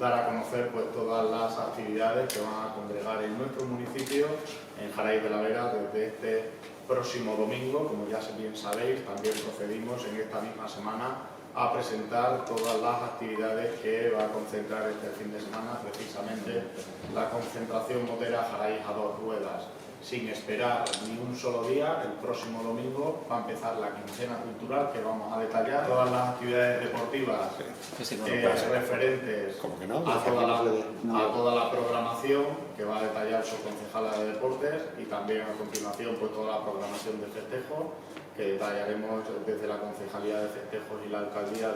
dar a conocer pues todas las actividades que van a congregar en nuestro municipio, en Jaraíz de la Vera, desde este próximo domingo. Como ya bien sabéis, también procedimos en esta misma semana a presentar todas las actividades que va a concentrar este fin de semana, precisamente la concentración motera Jaraíz a dos ruedas. Sin esperar ni un solo día, el próximo domingo va a empezar la quincena cultural, que vamos a detallar todas las actividades deportivas referentes a toda la programación que va a detallar su concejala de deportes, y también a continuación pues toda la programación de festejos que detallaremos desde la Concejalía de Festejos y la Alcaldía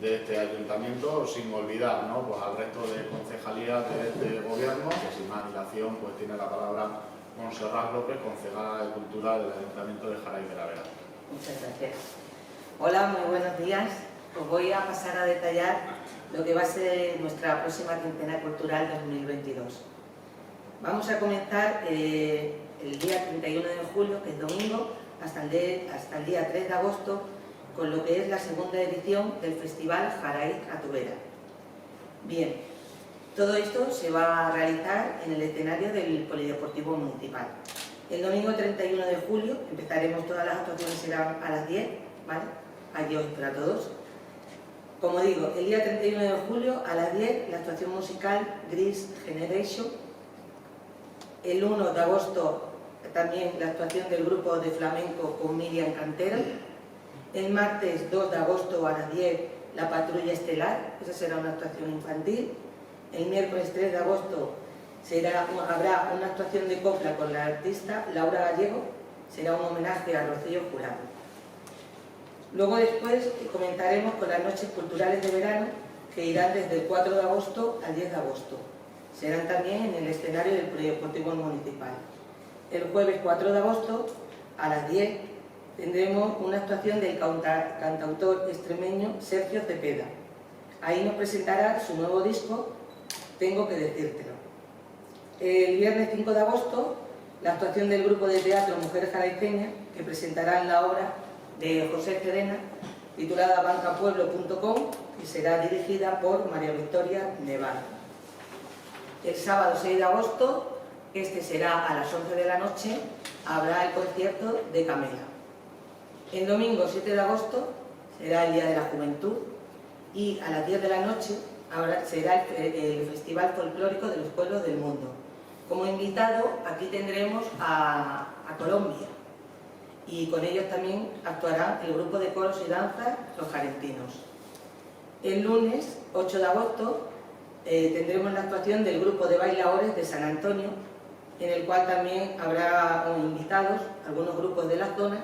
de este ayuntamiento, sin olvidar, ¿no?, pues al resto de concejalías de este gobierno, que sin más dilación pues tiene la palabra Montserrat López, concejala de Cultura del Ayuntamiento de Jaraíz de la Vera. Muchas gracias. Hola, muy buenos días. Os voy a pasar a detallar lo que va a ser nuestra próxima quincena cultural 2022. Vamos a comenzar el día 31 de julio, que es domingo, hasta el día 3 de agosto, con lo que es la segunda edición del Festival Jaraíz a tu Vera. Bien, todo esto se va a realizar en el escenario del Polideportivo Municipal. El domingo 31 de julio empezaremos, todas las actuaciones serán a las 10, ¿vale? Adiós para todos. Como digo, el día 31 de julio a las 10 la actuación musical Gris Generation. El 1 de agosto también la actuación del grupo de flamenco con Miriam Cantero. El martes 2 de agosto a las 10 la Patrulla Estelar, esa será una actuación infantil. El miércoles 3 de agosto habrá una actuación de copla con la artista Laura Gallego, será un homenaje a Rocío Jurado. Luego después comentaremos con las noches culturales de verano, que irán desde el 4 de agosto al 10 de agosto. Serán también en el escenario del Polideportivo Municipal. El jueves 4 de agosto a las 10 tendremos una actuación del cantautor extremeño Sergio Cepeda. Ahí nos presentará su nuevo disco, Tengo que decírtelo. El viernes 5 de agosto, la actuación del grupo de teatro Mujeres Jaraiceñas, que presentarán la obra de José Cerena, titulada bancapueblo.com, y será dirigida por María Victoria Neval. El sábado 6 de agosto, este será a las 11 de la noche, habrá el concierto de Camela. El domingo 7 de agosto será el Día de la Juventud, y a las 10 de la noche será el Festival Folclórico de los Pueblos del Mundo. Como invitado aquí tendremos a Colombia, y con ellos también actuará el grupo de coros y danzas Los Jarentinos. El lunes 8 de agosto tendremos la actuación del grupo de bailadores de San Antonio, en el cual también habrá invitados algunos grupos de la zona,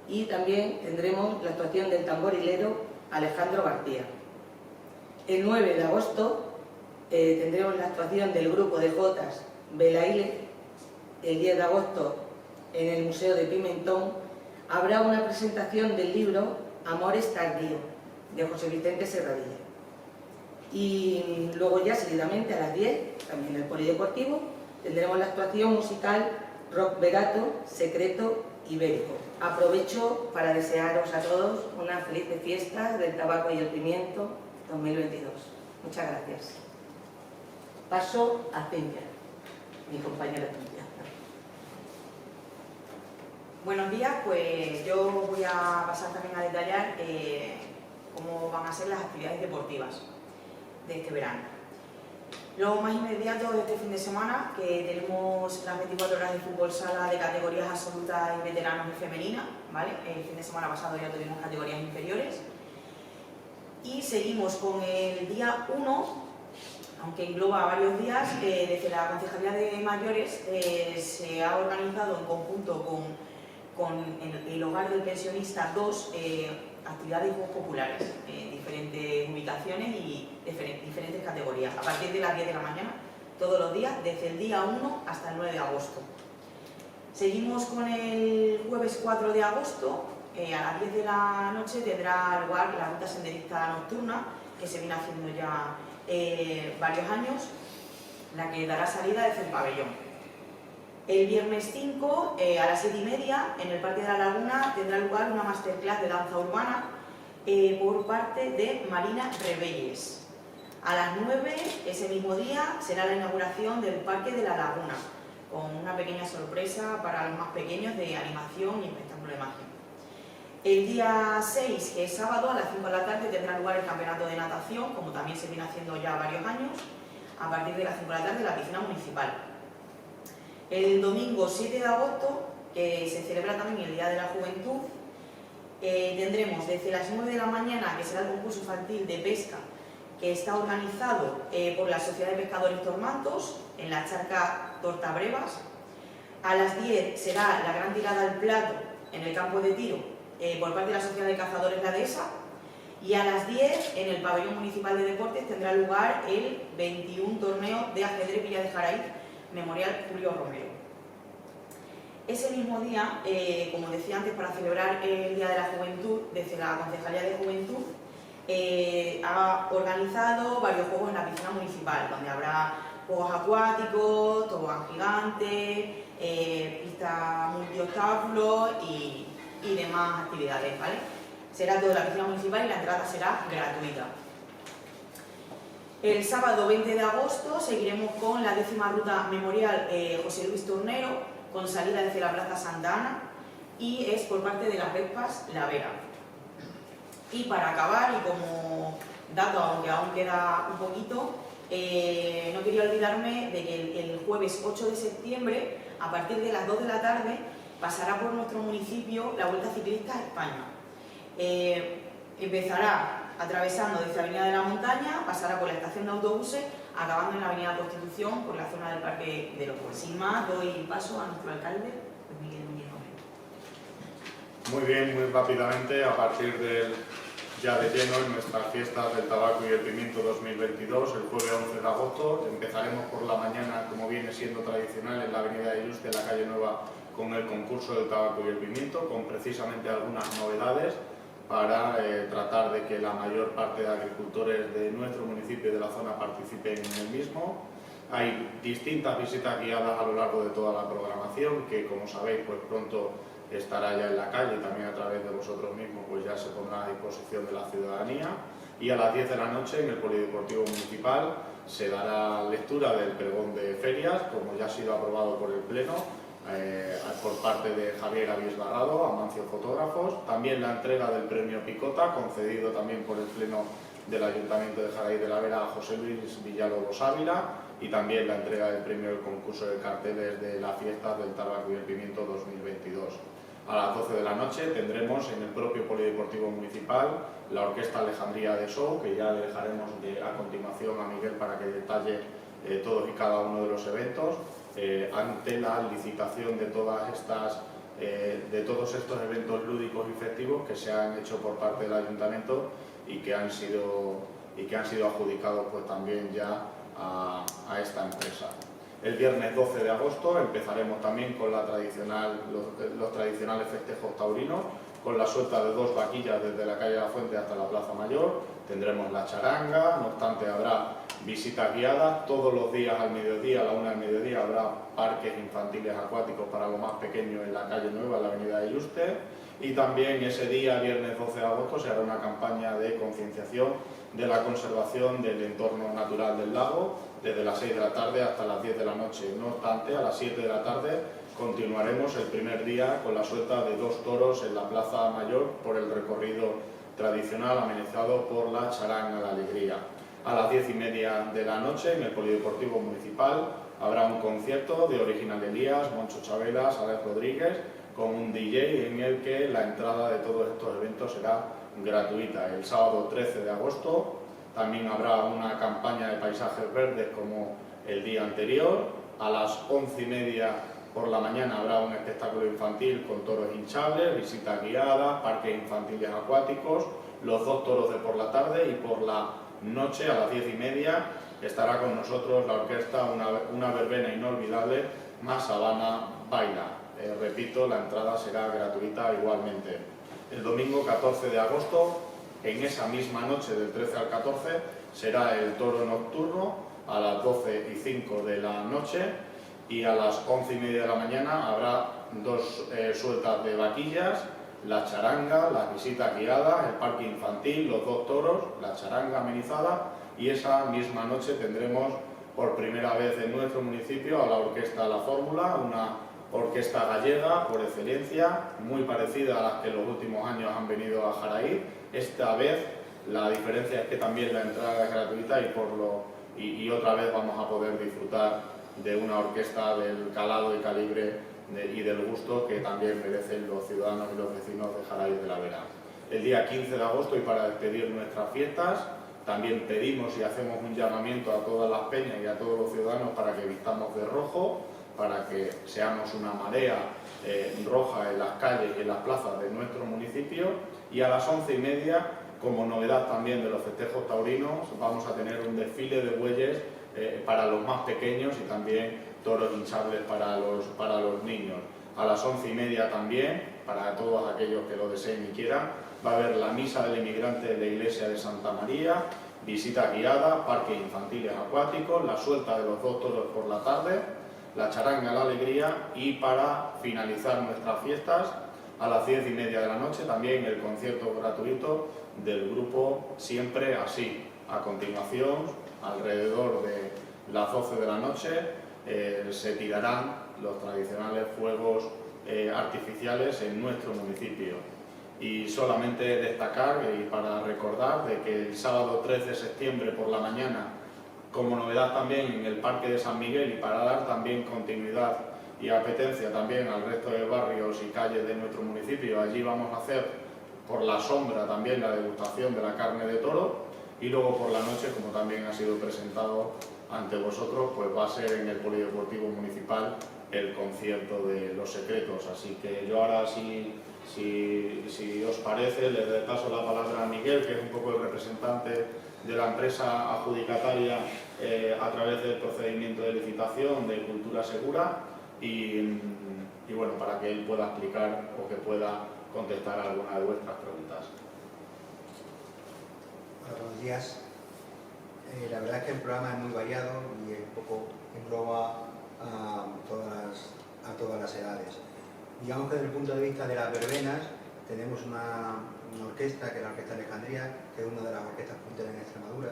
y también tendremos la actuación del tamborilero Alejandro García. El 9 de agosto tendremos la actuación del grupo de jotas Belaile. El 10 de agosto en el Museo de Pimentón habrá una presentación del libro Amores Tardío, de José Vicente Serradilla. Y luego ya seguidamente a las 10, también en el Polideportivo, tendremos la actuación musical Rock Vegato, Secreto Ibérico. Aprovecho para desearos a todos una feliz fiesta del tabaco y el pimiento 2022. Muchas gracias. Paso a Cintia, mi compañera Cintia. Buenos días, pues yo voy a pasar también a detallar cómo van a ser las actividades deportivas de este verano. Lo más inmediato de este fin de semana, que tenemos las 24 horas de fútbol sala de categorías absolutas y veteranos y femeninas, ¿vale? El fin de semana pasado ya tuvimos categorías inferiores. Y seguimos con el día 1, aunque engloba varios días, desde la Concejalía de Mayores se ha organizado en conjunto con el Hogar del Pensionista 2 actividades populares, diferentes ubicaciones y diferentes categorías, a partir de las 10 de la mañana, todos los días, desde el día 1 hasta el 9 de agosto. Seguimos con el jueves 4 de agosto, a las 10 de la noche tendrá lugar la ruta senderista nocturna, que se viene haciendo ya varios años, la que dará salida desde el pabellón. El viernes 5, a las 7:30, en el Parque de la Laguna tendrá lugar una masterclass de danza urbana por parte de Marina Rebelles. A las 9, ese mismo día, será la inauguración del Parque de la Laguna, con una pequeña sorpresa para los más pequeños de animación y espectáculo de magia. El día 6, que es sábado, a las 5 de la tarde, tendrá lugar el campeonato de natación, como también se viene haciendo ya varios años, a partir de las 5 de la tarde en la piscina municipal. El domingo 7 de agosto, que se celebra también el Día de la Juventud, tendremos desde las 9 de la mañana, que será el concurso infantil de pesca, que está organizado por la Sociedad de Pescadores Tormantos, en la charca Tortabrevas. A las 10 será la gran tirada al plato en el campo de tiro por parte de la Sociedad de Cazadores La Dehesa. Y a las 10, en el pabellón municipal de deportes, tendrá lugar el 21 torneo de ajedrez Villa de Jaraíz, Memorial Julio Romero. Ese mismo día, como decía antes, para celebrar el Día de la Juventud, desde la Concejalía de Juventud, ha organizado varios juegos en la piscina municipal, donde habrá juegos acuáticos, tobogán gigante, pista multiobstáculos y demás actividades, ¿vale? Será todo en la piscina municipal y la entrada será gratuita. El sábado 20 de agosto seguiremos con la 10ª ruta memorial José Luis Tornero, con salida desde la Plaza Santa Ana, y es por parte de las Vespas La Vera. Y para acabar, y como dato, aunque aún queda un poquito, no quería olvidarme de que el jueves 8 de septiembre, a partir de las 2 de la tarde, pasará por nuestro municipio la Vuelta Ciclista a España. Empezará atravesando desde Avenida de la Montaña, pasará por la estación de autobuses, acabando en la Avenida Constitución, por la zona del Parque de los Pueblos. Sin más, doy paso a nuestro alcalde, Miguel Núñez Romero. Muy bien, muy rápidamente, a partir ya de lleno en nuestras fiestas del tabaco y el pimiento 2022, el jueves 11 de agosto, empezaremos por la mañana, como viene siendo tradicional, en la Avenida de Yuste, en la calle Nueva, con el concurso del tabaco y el pimiento, con precisamente algunas novedades para tratar de que la mayor parte de agricultores de nuestro municipio y de la zona participen en el mismo. Hay distintas visitas guiadas a lo largo de toda la programación, que como sabéis, pues pronto estará ya en la calle y también a través de vosotros mismos, pues ya se pondrá a disposición de la ciudadanía. Y a las 10 de la noche en el Polideportivo Municipal se dará lectura del pregón de ferias, como ya ha sido aprobado por el Pleno, por parte de Javier Avies Barrado, Amancio Fotógrafos. También la entrega del premio Picota, concedido también por el Pleno del Ayuntamiento de Jaraíz de la Vera a José Luis Villalobos Ávila, y también la entrega del premio del concurso de carteles de las fiestas del tabaco y el pimiento 2022. A las 12 de la noche tendremos en el propio Polideportivo Municipal la Orquesta Alejandría de Show, que ya le dejaremos a continuación a Miguel para que detalle todos y cada uno de los eventos, ante la licitación de todos estos eventos lúdicos y festivos que se han hecho por parte del Ayuntamiento y que han sido adjudicados pues también ya a esta empresa. El viernes 12 de agosto empezaremos también con los tradicionales festejos taurinos, con la suelta de 2 vaquillas desde la calle de la Fuente hasta la Plaza Mayor. Tendremos la charanga, no obstante habrá visitas guiadas, todos los días al mediodía, a la 1 del mediodía, habrá parques infantiles acuáticos para los más pequeños en la calle Nueva, en la avenida de Yuste, y también ese día, viernes 12 de agosto, se hará una campaña de concienciación de la conservación del entorno natural del lago, desde las 6 de la tarde hasta las 10 de la noche. No obstante, a las 7 de la tarde continuaremos el primer día con la suelta de 2 toros en la Plaza Mayor por el recorrido tradicional amenizado por la charanga de alegría. A las 10:30 de la noche en el Polideportivo Municipal habrá un concierto de Original Elías, Moncho Chabelas, Alex Rodríguez, con un DJ en el que la entrada de todos estos eventos será gratuita. El sábado 13 de agosto también habrá una campaña de paisajes verdes como el día anterior. A las 11:30 por la mañana habrá un espectáculo infantil con toros hinchables, visitas guiadas, parques infantiles acuáticos, los 2 toros de por la tarde, y por la noche a las 10:30 estará con nosotros la orquesta Una verbena inolvidable, Más Habana Baila. Repito, la entrada será gratuita igualmente. El domingo 14 de agosto, en esa misma noche del 13 al 14, será el toro nocturno a las 12:05 de la noche, y a las 11:30 de la mañana habrá 2 sueltas de vaquillas, la charanga, las visitas guiadas, el parque infantil, los 2 toros, la charanga amenizada y esa misma noche tendremos por primera vez en nuestro municipio a la Orquesta La Fórmula, una orquesta gallega por excelencia, muy parecida a las que en los últimos años han venido a Jaraíz. Esta vez la diferencia es que también la entrada es gratuita y otra vez vamos a poder disfrutar de una orquesta del calado y calibre y del gusto que también merecen los ciudadanos y los vecinos de Jaraíz de la Vera. El día 15 de agosto, y para despedir nuestras fiestas, también pedimos y hacemos un llamamiento a todas las peñas y a todos los ciudadanos para que vistamos de rojo, para que seamos una marea roja en las calles y en las plazas de nuestro municipio, y a las 11:30, como novedad también de los festejos taurinos, vamos a tener un desfile de bueyes para los más pequeños y también toros hinchables para los niños. A las 11:30 también, para todos aquellos que lo deseen y quieran, va a haber la misa del inmigrante de la iglesia de Santa María, visita guiada, parques infantiles acuáticos, la suelta de los 2 toros por la tarde, la charanga La Alegría, y para finalizar nuestras fiestas, a las 10:30 de la noche, también el concierto gratuito del grupo Siempre Así. A continuación, alrededor de las 12 de la noche, se tirarán los tradicionales fuegos artificiales en nuestro municipio. Y solamente destacar y para recordar de que el sábado 3 de septiembre por la mañana, como novedad también en el Parque de San Miguel, y para dar también continuidad y apetencia también al resto de barrios y calles de nuestro municipio, allí vamos a hacer por la sombra también la degustación de la carne de toro, y luego por la noche, como también ha sido presentado ante vosotros, pues va a ser en el Polideportivo Municipal el concierto de Los Secretos. Así que yo ahora, si os parece, le paso la palabra a Miguel, que es un poco el representante de la empresa adjudicataria a través del procedimiento de licitación de Cultura Segura, y bueno, para que él pueda explicar o que pueda contestar alguna de vuestras preguntas. Hola, buenos días. La verdad es que el programa es muy variado y un poco engloba a todas las edades. Digamos que desde el punto de vista de las verbenas tenemos una orquesta, que es la Orquesta Alejandría, que es una de las orquestas punteras en Extremadura.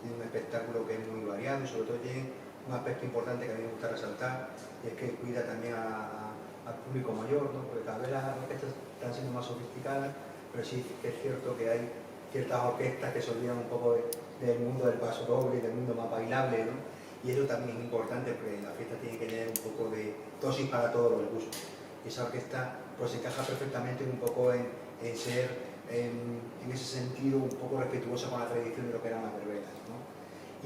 Tiene un espectáculo que es muy variado y sobre todo tiene un aspecto importante que a mí me gusta resaltar, y es que cuida también al público mayor, ¿no? Porque cada vez las orquestas están siendo más sofisticadas, pero sí que es cierto que hay ciertas orquestas que se olvidan un poco del mundo del paso doble, del mundo más bailable, ¿no? Y eso también es importante, porque la fiesta tiene que tener un poco de dosis para todos los gustos. Esa orquesta pues encaja perfectamente un poco en ser, en ese sentido, un poco respetuosa con la tradición de lo que eran las verbenas, ¿no?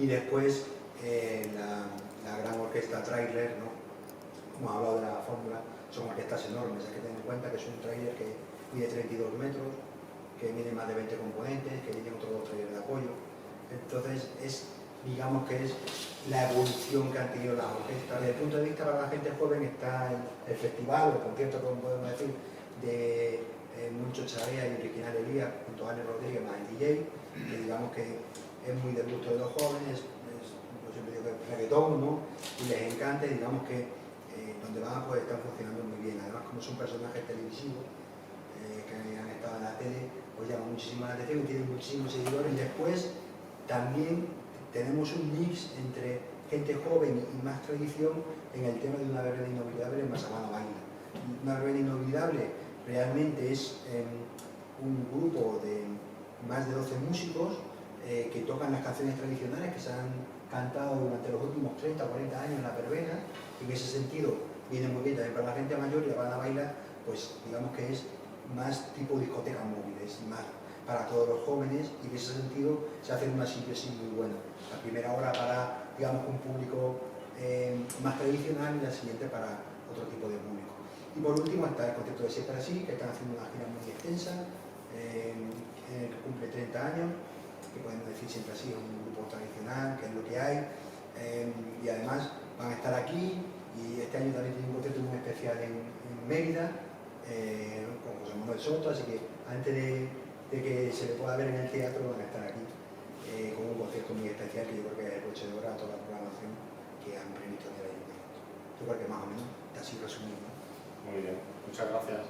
Y después la gran orquesta Trailer, ¿no? Hemos hablado de la fórmula, son orquestas enormes. Hay que tener en cuenta que es un trailer que mide 32 metros, que tiene más de 20 componentes, que tiene otros 2 trailers de apoyo. Entonces, digamos que es la evolución que han tenido las orquestas. Desde el punto de vista para la gente joven está el festival, o el concierto, como podemos decir, de Moncho Charea y Enrique Elías junto a Ale Rodríguez más el DJ, que digamos que es muy del gusto de los jóvenes, yo siempre digo que es reggaetón, ¿no? Y les encanta, y digamos que donde van pues están funcionando muy bien. Además, como son personajes televisivos que han estado en la tele, pues llaman muchísimo la atención y tienen muchísimos seguidores. Y después también tenemos un mix entre gente joven y más tradición en el tema de una verbena inolvidable en Masamana Baila. Una verbena inolvidable realmente es un grupo de más de 12 músicos que tocan las canciones tradicionales que se han cantado durante los últimos 30 o 40 años en la verbena. En ese sentido viene muy bien también para la gente mayor, y la banda baila, pues digamos que es más tipo discotecas móviles, más para todos los jóvenes, y en ese sentido se hace una síntesis muy buena. La primera hora para, digamos, un público más tradicional, y la siguiente para otro tipo de público. Y por último está el concierto de Siempre Así, que están haciendo una gira muy extensa, que cumple 30 años, que podemos decir Siempre Así es un grupo tradicional, que es lo que hay, y además van a estar aquí, y este año también tiene un concierto muy especial en Mérida, con José Manuel Soto, así que antes de que se le pueda ver en el teatro van a estar aquí con un concierto muy especial, que yo creo que es el broche de oro a toda la programación que han previsto en el ayuntamiento. Yo creo que más o menos está así resumido, ¿no? Muy bien, muchas gracias.